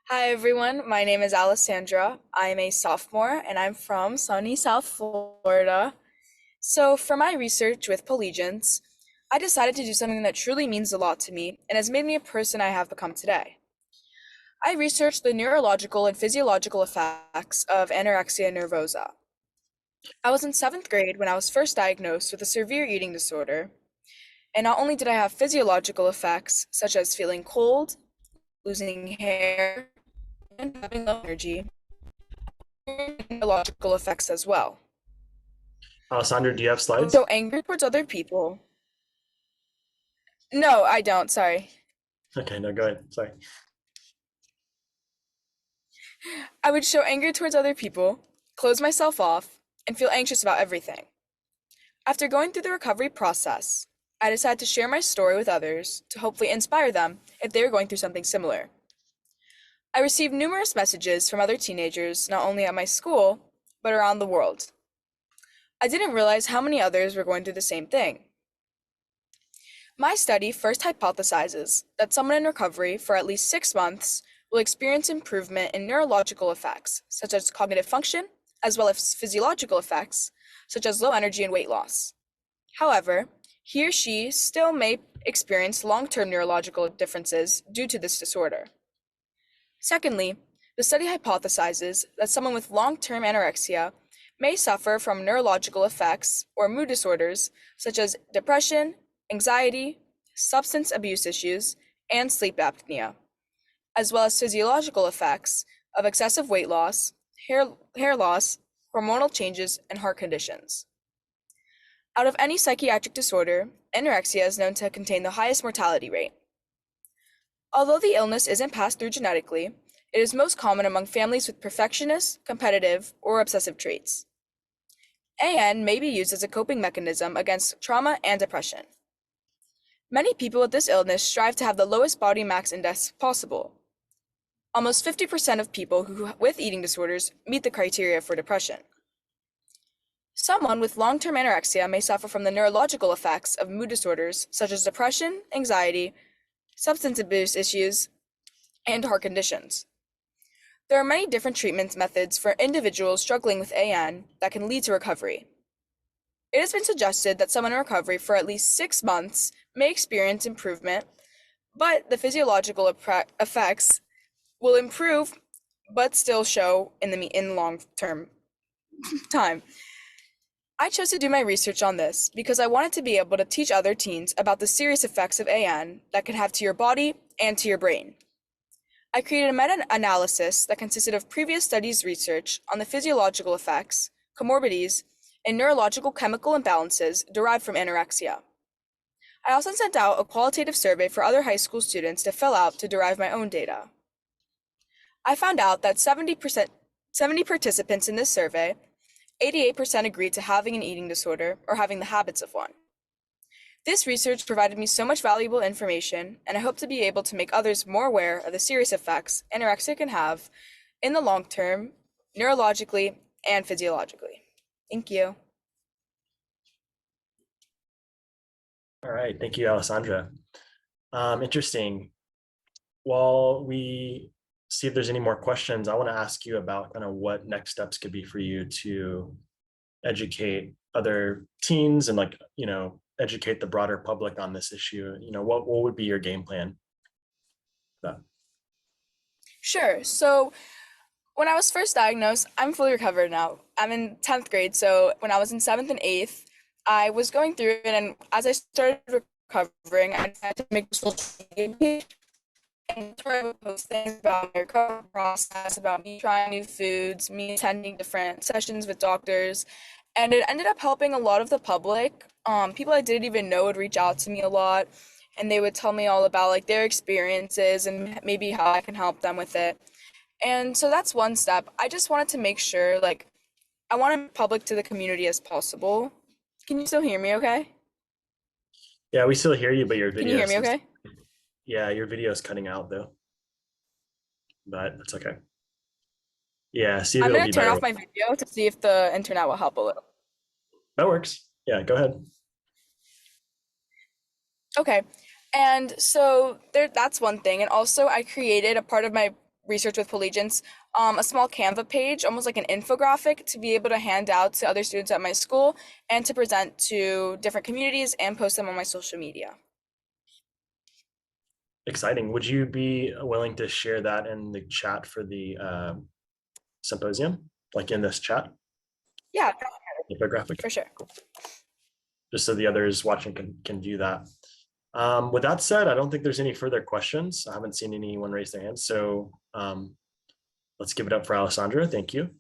Hi everyone, my name is Alessandra. I'm a sophomore and I'm from sunny South Florida. So, for my research with Polygence, I decided to do something that truly means a lot to me and has made me a person I have become today. I researched the neurological and physiological effects of anorexia nervosa. I was in seventh grade when I was first diagnosed with a severe eating disorder, and not only did I have physiological effects such as feeling cold, losing hair, and having low energy, neurological effects as well. Alessandra, do you have I was slides? so angry towards other people. No, I don't, sorry. Okay, no, go ahead. Sorry. I would show anger towards other people, close myself off, and feel anxious about everything. After going through the recovery process, I decided to share my story with others to hopefully inspire them if they were going through something similar. I received numerous messages from other teenagers, not only at my school, but around the world. I didn't realize how many others were going through the same thing. My study first hypothesizes that someone in recovery for at least 6 months will experience improvement in neurological effects, such as cognitive function, as well as physiological effects, such as low energy and weight loss. However, he or she still may experience long-term neurological differences due to this disorder. Secondly, the study hypothesizes that someone with long-term anorexia may suffer from neurological effects or mood disorders such as depression, anxiety, substance abuse issues, and sleep apnea, as well as physiological effects of excessive weight loss, hair loss, hormonal changes, and heart conditions. Out of any psychiatric disorder, anorexia is known to contain the highest mortality rate. Although the illness isn't passed through genetically, it is most common among families with perfectionist, competitive, or obsessive traits. AN may be used as a coping mechanism against trauma and depression. Many people with this illness strive to have the lowest body mass index possible. Almost 50% of people with eating disorders meet the criteria for depression. Someone with long-term anorexia may suffer from the neurological effects of mood disorders such as depression, anxiety, substance abuse issues, and heart conditions. There are many different treatment methods for individuals struggling with AN that can lead to recovery. It has been suggested that someone in recovery for at least 6 months may experience improvement, but the physiological effects will improve but still show in long-term time. I chose to do my research on this because I wanted to be able to teach other teens about the serious effects of AN that can have to your body and to your brain. I created a meta-analysis that consisted of previous studies research on the physiological effects, comorbidities, and neurological chemical imbalances derived from anorexia. I also sent out a qualitative survey for other high school students to fill out to derive my own data. I found out that 70 participants in this survey, 88% agreed to having an eating disorder or having the habits of one. This research provided me so much valuable information, and I hope to be able to make others more aware of the serious effects anorexia can have in the long term, neurologically and physiologically. Thank you. All right, thank you, Alessandra. Interesting. While we see if there's any more questions, I want to ask you about kind of what next steps could be for you to educate other teens and educate the broader public on this issue. What would be your game plan? Sure. So, when I was first diagnosed, I'm fully recovered now. I'm in 10th grade. So, when I was in 7th and 8th, I was going through it. And as I started recovering, I decided to make a social media page. And that's where I would post things about my recovery process, about me trying new foods, me attending different sessions with doctors. And it ended up helping a lot of the public. People I didn't even know would reach out to me a lot, and they would tell me all about like their experiences and maybe how I can help them with it. And so that's one step. I just wanted to make sure, like, I want to public to the community as possible. Can you still hear me okay? Yeah, we still hear you, but your Can you video hear me seems, okay? yeah, your video is cutting out though, but that's okay. Yeah, see if I'm it'll gonna be turn better. off my video to see if the internet will help a little. That works. Yeah, go ahead. Okay. And so that's one thing. And also I created a part of my research with Polygence, a small Canva page, almost like an infographic, to be able to hand out to other students at my school and to present to different communities and post them on my social media. Exciting. Would you be willing to share that in the chat for the symposium, like in this chat, Yeah, infographic, for sure. just so the others watching can view that. With that said, I don't think there's any further questions. I haven't seen anyone raise their hands, so let's give it up for Alessandra. Thank you.